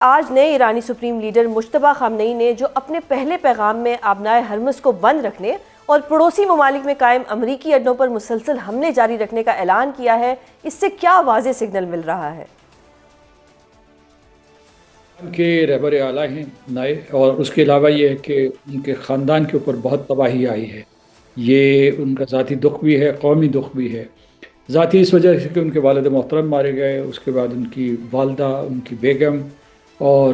آج نئے ایرانی سپریم لیڈر مجتبیٰ خامنئی نے جو اپنے پہلے پیغام میں آبنائے ہرمز کو بند رکھنے اور پڑوسی ممالک میں قائم امریکی اڈوں پر مسلسل حملے جاری رکھنے کا اعلان کیا ہے، اس سے کیا واضح سگنل مل رہا ہے؟ ان کے رہبر اعلیٰ ہیں نئے، اور اس کے علاوہ یہ ہے کہ ان کے خاندان کے اوپر بہت تباہی آئی ہے۔ یہ ان کا ذاتی دکھ بھی ہے، قومی دکھ بھی ہے۔ ذاتی اس وجہ سے کہ ان کے والد محترم مارے گئے، اس کے بعد ان کی والدہ، ان کی بیگم اور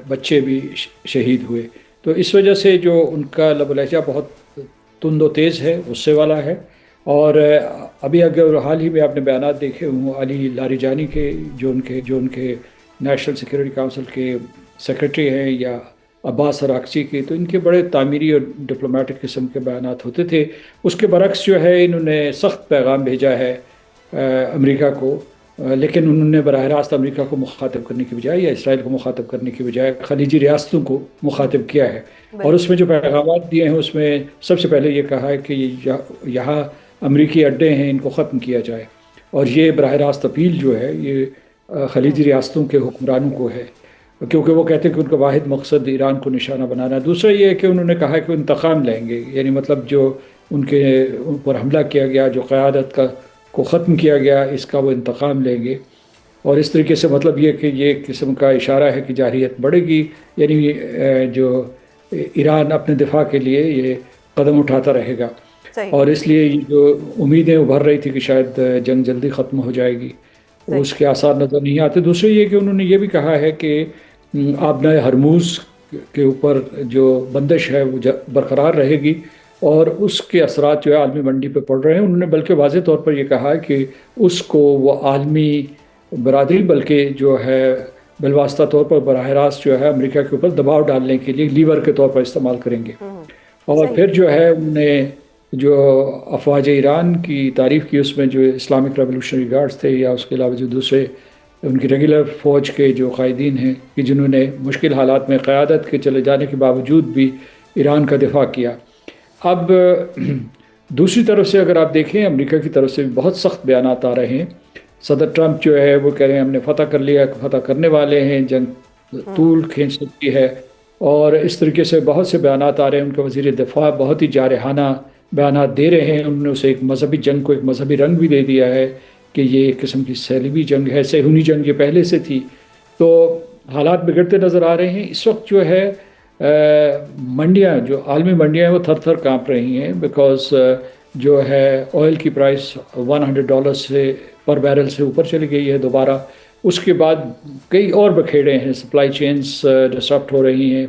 بچے بھی شہید ہوئے۔ تو اس وجہ سے جو ان کا لب و لہجہ بہت تند و تیز ہے، غصے والا ہے۔ اور ابھی اگر حال ہی میں آپ نے بیانات دیکھے ہوں علی لاریجانی کے، جو ان کے نیشنل سیکیورٹی کونسل کے سیکرٹری ہیں، یا عباس عراقچی کے، تو ان کے بڑے تعمیری اور ڈپلومیٹک قسم کے بیانات ہوتے تھے۔ اس کے برعکس جو ہے انہوں نے سخت پیغام بھیجا ہے امریکہ کو، لیکن انہوں نے براہ راست امریکہ کو مخاطب کرنے کی بجائے یا اسرائیل کو مخاطب کرنے کی بجائے خلیجی ریاستوں کو مخاطب کیا ہے۔ اور اس میں جو پیغامات دیے ہیں اس میں سب سے پہلے یہ کہا ہے کہ یہاں امریکی اڈے ہیں، ان کو ختم کیا جائے۔ اور یہ براہ راست اپیل جو ہے یہ خلیجی ریاستوں کے حکمرانوں کو ہے، کیونکہ وہ کہتے ہیں کہ ان کا واحد مقصد ایران کو نشانہ بنانا ہے۔ دوسرا یہ ہے کہ انہوں نے کہا کہ وہ انتقام لیں گے، یعنی مطلب جو ان پر حملہ کیا گیا، جو قیادت کو ختم کیا گیا، اس کا وہ انتقام لیں گے۔ اور اس طریقے سے مطلب یہ کہ یہ ایک قسم کا اشارہ ہے کہ جارحیت بڑھے گی، یعنی جو ایران اپنے دفاع کے لیے یہ قدم اٹھاتا رہے گا۔ اور اس لیے یہ جو امیدیں ابھر رہی تھی کہ شاید جنگ جلدی ختم ہو جائے گی، اس کے آثار نظر نہیں آتے۔ دوسرے یہ کہ انہوں نے یہ بھی کہا ہے کہ آبنائے ہرموز کے اوپر جو بندش ہے وہ برقرار رہے گی، اور اس کے اثرات جو ہے عالمی منڈی پہ پڑ رہے ہیں۔ انہوں نے بلکہ واضح طور پر یہ کہا کہ اس کو وہ عالمی برادری بلکہ جو ہے بالواسطہ طور پر براہ راست جو ہے امریکہ کے اوپر دباؤ ڈالنے کے لیے لیور کے طور پر استعمال کریں گے۔ اور پھر جو ہے انہوں نے جو افواج ایران کی تعریف کی، اس میں جو اسلامک ریولوشنری گارڈز تھے، یا اس کے علاوہ جو دوسرے ان کی ریگولر فوج کے جو قائدین ہیں کہ جنہوں نے مشکل حالات میں قیادت کے چلے جانے کے باوجود بھی ایران کا دفاع کیا۔ اب دوسری طرف سے اگر آپ دیکھیں، امریکہ کی طرف سے بھی بہت سخت بیانات آ رہے ہیں۔ صدر ٹرمپ جو ہے وہ کہہ رہے ہیں ہم نے فتح کر لیا، فتح کرنے والے ہیں، جنگ طول کھینچ سکتی ہے۔ اور اس طریقے سے بہت سے بیانات آ رہے ہیں۔ ان کا وزیر دفاع بہت ہی جارحانہ بیانات دے رہے ہیں۔ انہوں نے اسے ایک مذہبی جنگ کو ایک مذہبی رنگ بھی دے دیا ہے کہ یہ ایک قسم کی صلیبی جنگ ہے، صہیونی جنگ یہ پہلے سے تھی۔ تو حالات بگڑتے نظر آ رہے ہیں۔ اس وقت جو ہے منڈیاں، جو عالمی منڈیاں ہیں، وہ تھر تھر کانپ رہی ہیں، بیکاز جو ہے آئل کی پرائس $100 سے پر بیرل سے اوپر چلی گئی ہے دوبارہ۔ اس کے بعد کئی اور بکھیڑے ہیں، سپلائی چینز ڈسرپٹ ہو رہی ہیں۔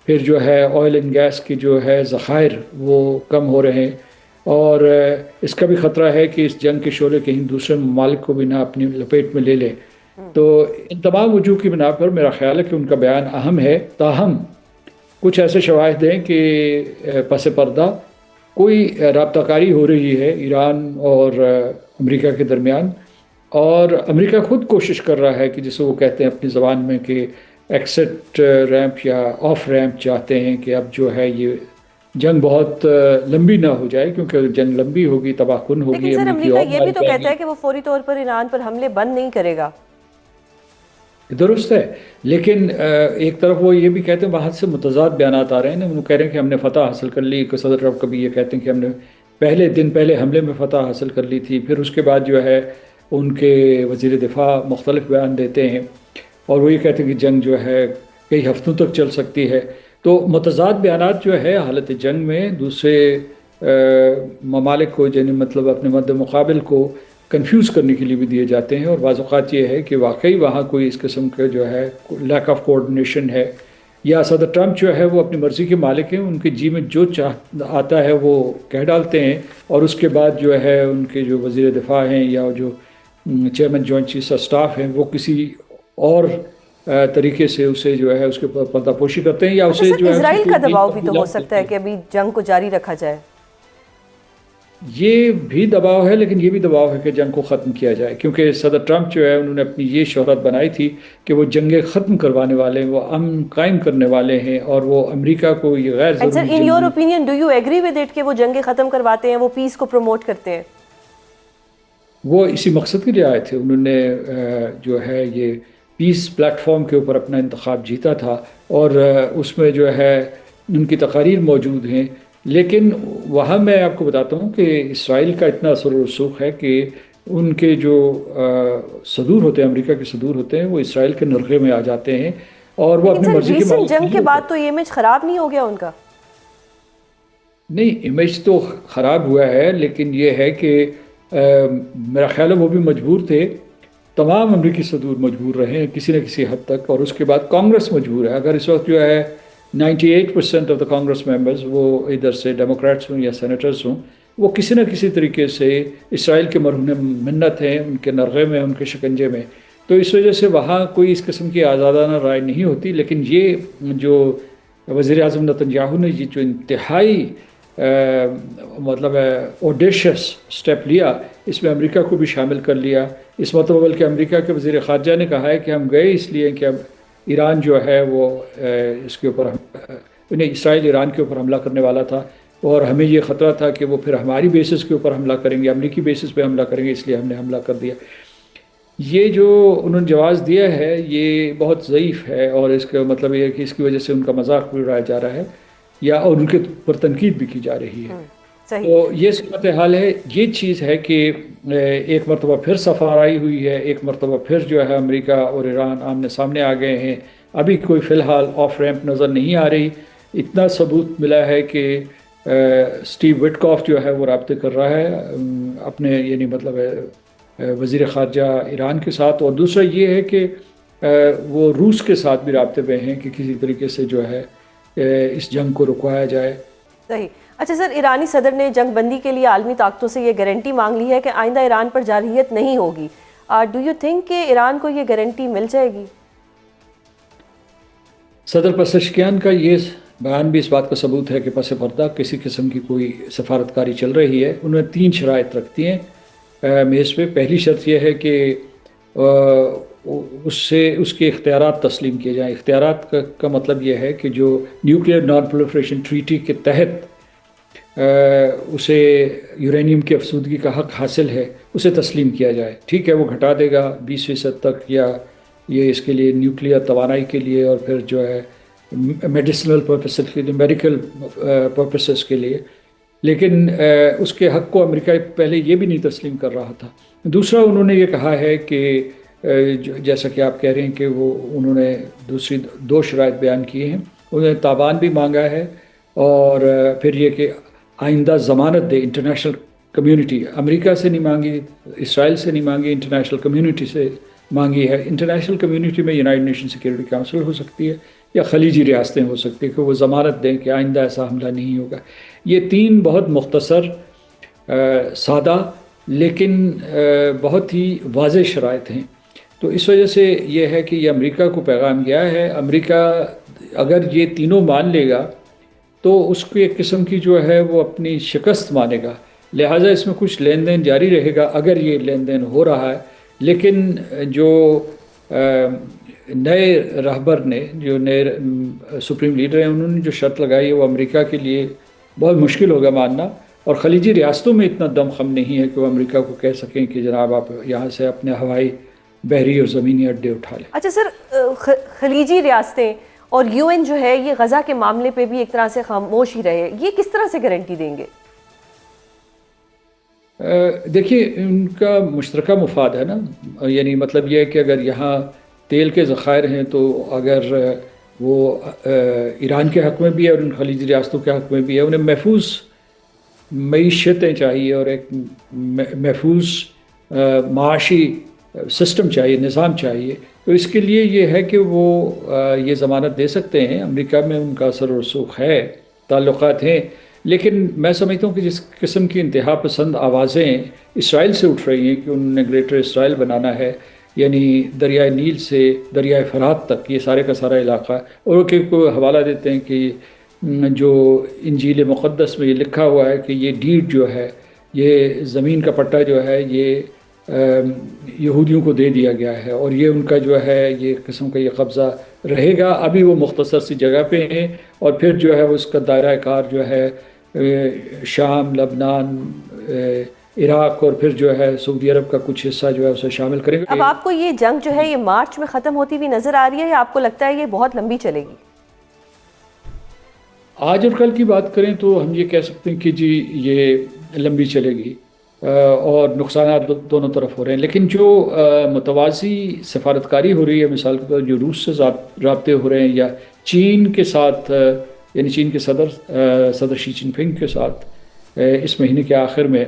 پھر جو ہے آئل اینڈ گیس کی جو ہے ذخائر وہ کم ہو رہے ہیں، اور اس کا بھی خطرہ ہے کہ اس جنگ کے شعلے کہیں دوسرے ممالک کو بھی نہ اپنی لپیٹ میں لے لے۔ تو ان تمام وجوہ کی بنا پر میرا خیال ہے کہ ان کا بیان اہم ہے، تاہم کچھ ایسے شواہد ہیں کہ پس پردہ کوئی رابطہ کاری ہو رہی ہے ایران اور امریکہ کے درمیان، اور امریکہ خود کوشش کر رہا ہے کہ جسے وہ کہتے ہیں اپنی زبان میں کہ ایکسٹ ریمپ یا آف ریمپ، چاہتے ہیں کہ اب جو ہے یہ جنگ بہت لمبی نہ ہو جائے، کیونکہ جنگ لمبی ہوگی تباہ کن ہوگی۔ لیکن سر امریکہ یہ بھی تو کہتا ہے کہ وہ فوری طور پر ایران پر حملے بند نہیں کرے گا۔ درست ہے، لیکن ایک طرف وہ یہ بھی کہتے ہیں، بہت سے متضاد بیانات آ رہے ہیں۔ وہ کہہ رہے ہیں کہ ہم نے فتح حاصل کر لی، کہ صدر ٹرمپ کبھی یہ کہتے ہیں کہ ہم نے پہلے حملے میں فتح حاصل کر لی تھی۔ پھر اس کے بعد جو ہے ان کے وزیر دفاع مختلف بیان دیتے ہیں، اور وہ یہ کہتے ہیں کہ جنگ جو ہے کئی ہفتوں تک چل سکتی ہے۔ تو متضاد بیانات جو ہے حالت جنگ میں دوسرے ممالک کو، یعنی مطلب اپنے مد مقابل کو کنفیوز کرنے کے لیے بھی دیے جاتے ہیں۔ اور بعض اوقات یہ ہے کہ واقعی وہاں کوئی اس قسم کا جو ہے لیک آف کوآرڈینیشن ہے، یا صدر ٹرمپ جو ہے وہ اپنی مرضی کے مالک ہیں، ان کے جی میں جو آتا ہے وہ کہہ ڈالتے ہیں، اور اس کے بعد جو ہے ان کے جو وزیر دفاع ہیں یا جو chairman joint chiefs of staff ہیں وہ کسی اور طریقے سے اسے جو ہے اس کے پردہ پوشی کرتے ہیں، یا اسے جو ہے اسرائیل کا دباؤ بھی تو ہو سکتا ہے کہ ابھی جنگ کو جاری رکھا جائے۔ یہ بھی دباؤ ہے، لیکن یہ بھی دباؤ ہے کہ جنگ کو ختم کیا جائے، کیونکہ صدر ٹرمپ جو ہے انہوں نے اپنی یہ شہرت بنائی تھی کہ وہ جنگیں ختم کروانے والے ہیں، وہ امن قائم کرنے والے ہیں، اور وہ امریکہ کو یہ غیر ضروری sir in your opinion do you agree with it کہ وہ جنگیں ختم کرواتے ہیں، وہ پیس کو پروموٹ کرتے ہیں؟ وہ اسی مقصد کے لیے آئے تھے۔ انہوں نے جو ہے یہ پیس پلیٹ فارم کے اوپر اپنا انتخاب جیتا تھا، اور اس میں جو ہے ان کی تقاریر موجود ہیں. لیکن وہاں میں آپ کو بتاتا ہوں کہ اسرائیل کا اتنا اثر و رسوخ ہے کہ ان کے جو صدور ہوتے ہیں، امریکہ کے صدور ہوتے ہیں، وہ اسرائیل کے نرغے میں آ جاتے ہیں اور وہ لیکن اپنی سر مرضی کے ریسنٹ مالک جنگ نہیں کے ہوتے. بعد تو یہ امیج خراب نہیں ہو گیا ان کا؟ نہیں، امیج تو خراب ہوا ہے، لیکن یہ ہے کہ میرا خیال ہے وہ بھی مجبور تھے. تمام امریکی صدور مجبور رہے ہیں کسی نہ کسی حد تک، اور اس کے بعد کانگریس مجبور ہے. اگر اس وقت جو ہے 98% آف دا کانگریس ممبرز وہ ادھر سے ڈیموکریٹس ہوں یا سینیٹرز ہوں، وہ کسی نہ کسی طریقے سے اسرائیل کے مرہون منت ہیں، ان کے نرغے میں، ان کے شکنجے میں. تو اس وجہ سے وہاں کوئی اس قسم کی آزادانہ رائے نہیں ہوتی. لیکن یہ جو وزیر اعظم نتنیاہو نے یہ جو انتہائی مطلب اوڈیشس سٹیپ لیا، اس میں امریکہ کو بھی شامل کر لیا. اس مرتبہ بلکہ امریکہ کے وزیر خارجہ نے کہا ہے کہ ہم گئے اس لیے کہ اب ایران جو ہے وہ اس کے اوپر اسرائیل ایران کے اوپر حملہ کرنے والا تھا، اور ہمیں یہ خطرہ تھا کہ وہ پھر ہماری بیسس کے اوپر حملہ کریں گے، امریکی بیسس پہ حملہ کریں گے، اس لیے ہم نے حملہ کر دیا. یہ جو انہوں نے جواز دیا ہے یہ بہت ضعیف ہے، اور اس کا مطلب یہ ہے کہ اس کی وجہ سے ان کا مذاق بھی اڑایا جا رہا ہے یا اور ان کے پر تنقید بھی کی جا رہی ہے. تو یہ صورتحال ہے. یہ چیز ہے کہ ایک مرتبہ پھر سفارائی ہوئی ہے، ایک مرتبہ پھر جو ہے امریکہ اور ایران آمنے سامنے آ گئے ہیں. ابھی کوئی فی الحال آف ریمپ نظر نہیں آ رہی. اتنا ثبوت ملا ہے کہ اسٹیو وٹکاف جو ہے وہ رابطے کر رہا ہے اپنے یعنی مطلب وزیر خارجہ ایران کے ساتھ، اور دوسرا یہ ہے کہ وہ روس کے ساتھ بھی رابطے میں ہیں کہ کسی طریقے سے جو ہے اس جنگ کو رکوایا جائے. صحیح. اچھا سر، ایرانی صدر نے جنگ بندی کے لیے عالمی طاقتوں سے یہ گارنٹی مانگ لی ہے کہ آئندہ ایران پر جارحیت نہیں ہوگی. ڈو یو تھنک کہ ایران کو یہ گارنٹی مل جائے گی؟ صدر پزشکیان کا یہ بیان بھی اس بات کا ثبوت ہے کہ پس پردہ کسی قسم کی کوئی سفارتکاری چل رہی ہے. انہوں نے 3 شرائط رکھتی ہیں میز پہ. پہلی شرط یہ ہے کہ اس کے اختیارات تسلیم کیے جائیں. اختیارات کا مطلب یہ ہے کہ جو نیوکلیئر نان پرولیفریشن ٹریٹی کے تحت اسے یورینیم کی افزودگی کا حق حاصل ہے اسے تسلیم کیا جائے. ٹھیک ہے، وہ گھٹا دے گا 20% تک، یا یہ اس کے لیے نیوکلیئر توانائی کے لیے اور پھر جو ہے میڈیسنل پرپسز کے لیے، میڈیکل پرپسز کے لیے. لیکن اس کے حق کو امریکہ پہلے یہ بھی نہیں تسلیم کر رہا تھا. دوسرا انہوں نے یہ کہا ہے کہ جیسا کہ آپ کہہ رہے ہیں کہ انہوں نے دوسری 2 شرائط بیان کیے ہیں. انہوں نے تاوان بھی مانگا ہے، اور پھر یہ کہ آئندہ ضمانت دے. انٹرنیشنل کمیونٹی، امریکہ سے نہیں مانگی، اسرائیل سے نہیں مانگی، انٹرنیشنل کمیونٹی سے مانگی ہے. انٹرنیشنل کمیونٹی میں یونائٹڈ نیشن سیکورٹی کونسل ہو سکتی ہے یا خلیجی ریاستیں ہو سکتی ہیں کہ وہ ضمانت دیں کہ آئندہ ایسا حملہ نہیں ہوگا. یہ 3 بہت مختصر، سادہ لیکن بہت ہی واضح شرائط ہیں. تو اس وجہ سے یہ ہے کہ یہ امریکہ کو پیغام گیا ہے. امریکہ اگر یہ تینوں مان لے گا تو اس کو ایک قسم کی جو ہے وہ اپنی شکست مانے گا. لہٰذا اس میں کچھ لین دین جاری رہے گا اگر یہ لین دین ہو رہا ہے. لیکن جو نئے رہبر نے، جو نئے سپریم لیڈر ہیں، انہوں نے جو شرط لگائی ہے وہ امریکہ کے لیے بہت مشکل ہوگا ماننا. اور خلیجی ریاستوں میں اتنا دم خم نہیں ہے کہ وہ امریکہ کو کہہ سکیں کہ جناب آپ یہاں سے اپنے ہوائی، بحری اور زمینی اڈے اٹھا لیں. اچھا سر، خلیجی ریاستیں اور یو این جو ہے یہ غزہ کے معاملے پہ بھی ایک طرح سے خاموش ہی رہے، یہ کس طرح سے گارنٹی دیں گے؟ دیکھیے، ان کا مشترکہ مفاد ہے نا. یعنی مطلب یہ ہے کہ اگر یہاں تیل کے ذخائر ہیں تو اگر وہ ایران کے حق میں بھی ہے اور ان خلیجی ریاستوں کے حق میں بھی ہے، انہیں محفوظ معیشتیں چاہیے اور ایک محفوظ معاشی سسٹم چاہیے، نظام چاہیے. تو اس کے لیے یہ ہے کہ وہ یہ ضمانت دے سکتے ہیں. امریکہ میں ان کا اثر و رسوخ ہے، تعلقات ہیں. لیکن میں سمجھتا ہوں کہ جس قسم کی انتہا پسند آوازیں اسرائیل سے اٹھ رہی ہیں کہ انہوں نے گریٹر اسرائیل بنانا ہے، یعنی دریائے نیل سے دریائے فرات تک یہ سارے کا سارا علاقہ، اور کہ کوئی حوالہ دیتے ہیں کہ جو انجیل مقدس میں یہ لکھا ہوا ہے کہ یہ ڈیڈ جو ہے، یہ زمین کا پٹا جو ہے، یہ یہودیوں کو دے دیا گیا ہے اور یہ ان کا جو ہے یہ قسم کا یہ قبضہ رہے گا. ابھی وہ مختصر سی جگہ پہ ہیں اور پھر جو ہے اس کا دائرہ کار جو ہے شام، لبنان، عراق اور پھر جو ہے سعودی عرب کا کچھ حصہ جو ہے اسے شامل کریں گے. اب آپ کو یہ جنگ جو ہے یہ مارچ میں ختم ہوتی ہوئی نظر آ رہی ہے یا آپ کو لگتا ہے یہ بہت لمبی چلے گی؟ آج اور کل کی بات کریں تو ہم یہ کہہ سکتے ہیں کہ جی یہ لمبی چلے گی اور نقصانات دونوں طرف ہو رہے ہیں، لیکن جو متوازی سفارتکاری ہو رہی ہے، مثال کے طور جو روس سے رابطے ہو رہے ہیں یا چین کے ساتھ، یعنی چین کے صدر شی جن پنگ کے ساتھ اس مہینے کے آخر میں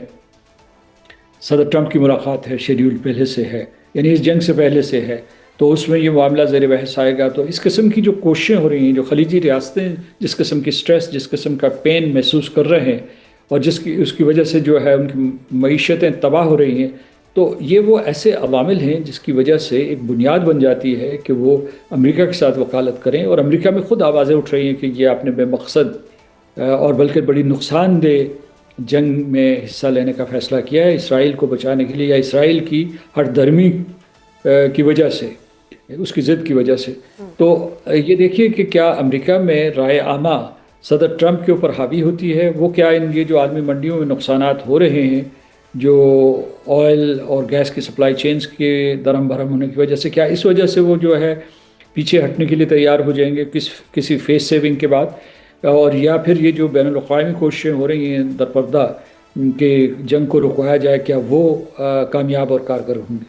صدر ٹرمپ کی ملاقات ہے، شیڈیول پہلے سے ہے، یعنی اس جنگ سے پہلے سے ہے، تو اس میں یہ معاملہ زیر بحث آئے گا. تو اس قسم کی جو کوششیں ہو رہی ہیں، جو خلیجی ریاستیں جس قسم کی سٹریس، جس قسم کا پین محسوس کر رہے ہیں اور اس کی وجہ سے جو ہے ان کی معیشتیں تباہ ہو رہی ہیں، تو یہ وہ ایسے عوامل ہیں جس کی وجہ سے ایک بنیاد بن جاتی ہے کہ وہ امریکہ کے ساتھ وکالت کریں. اور امریکہ میں خود آوازیں اٹھ رہی ہیں کہ یہ آپ نے بے مقصد اور بلکہ بڑی نقصان دہ جنگ میں حصہ لینے کا فیصلہ کیا ہے اسرائیل کو بچانے کے لیے، یا اسرائیل کی ہٹ درمی کی وجہ سے، اس کی ضد کی وجہ سے. تو یہ دیکھیے کہ کیا امریکہ میں رائے عامہ صدر ٹرمپ کے اوپر حاوی ہوتی ہے. وہ کیا یہ جو عالمی منڈیوں میں نقصانات ہو رہے ہیں، جو آئل اور گیس کی سپلائی چینز کے درہم بھرم ہونے کی وجہ سے، کیا اس وجہ سے وہ جو ہے پیچھے ہٹنے کے لیے تیار ہو جائیں گے کسی فیس سیونگ کے بعد، اور یا پھر یہ جو بین الاقوامی کوششیں ہو رہی ہیں درپردہ کہ جنگ کو رکوایا جائے، کیا وہ کامیاب اور کارگر ہوں گی؟